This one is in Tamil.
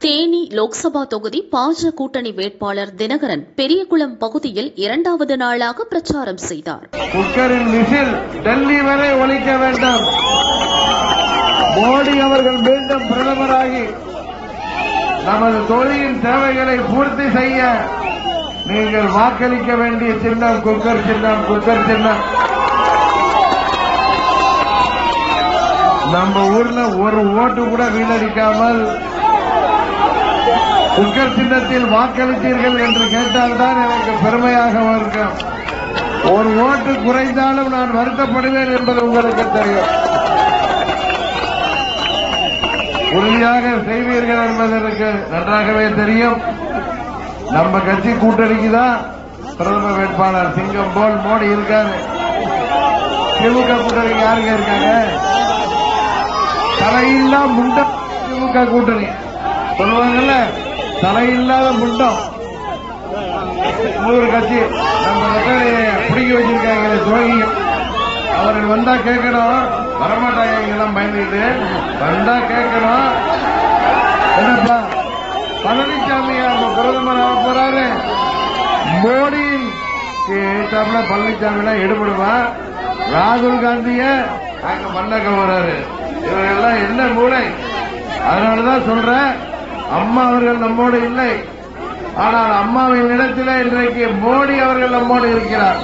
தேனி லோக்சபா தொகுதி பாஜ கூட்டணி வேட்பாளர் தினகரன் பெரியகுளம் பகுதியில் இரண்டாவது நாளாக பிரச்சாரம் செய்தார். குக்கரின் விசில் டெல்லி வரை ஒலிக்க வேண்டும். மோடி அவர்கள் மீண்டும் பிரதமராகி நமது தொழிலின் தேவைகளை பூர்த்தி செய்ய நீங்கள் வாக்களிக்க வேண்டிய சின்னம் குக்கர் சின்னம். குக்கர் சின்னம். நம்ம ஊர்ல ஒரு ஓட்டு கூட வீணடிக்காமல் குக்கர் சின்னத்தில் வாக்களித்தீர்கள் என்று கேட்டால்தான் எனக்கு பெருமையாக இருக்கும். ஒரு ஓட்டு குறைந்தாலும் நான் வருத்தப்படுவேன் என்பது உங்களுக்கு தெரியும். உறுதியாக செய்வீர்கள் என்பது எனக்கு நன்றாகவே தெரியும். நம்ம கட்சி கூட்டணிக்கு தான் பிரதமர் வேட்பாளர் சிங்கம் போல் மோடி இருக்காரு. திமுக கூட்டணிக்கு யாருங்க இருக்காங்க? தலையில்லா முண்டம். திமுக கூட்டணி சொல்லுவாங்கல்ல, தலையில்லாத முண்டம். இன்னொரு கட்சி நம்ம பிடிக்க வச்சிருக்காங்க துரோகிகள். அவர்கள் வந்தா கேட்கணும், வரமாட்டாங்க. இங்கெல்லாம் பயந்துட்டு வந்தா கேட்கணும். என்னப்பா பழனிசாமி பிரதமர் ஆக போறாரு, மோடியின் கேட்டாப்ல பழனிசாமி எல்லாம் எடுபடுவா. ராகுல் காந்திய அங்க மண்ணக்க போறாரு. இவர்கள்லாம் என்ன மூளை? அதனாலதான் சொல்றேன், அம்மா அவர்கள் நம்மோடு இல்லை, ஆனால் அம்மாவின் இடத்திலே இன்றைக்கு மோடி அவர்கள் நம்மோடு இருக்கிறார்.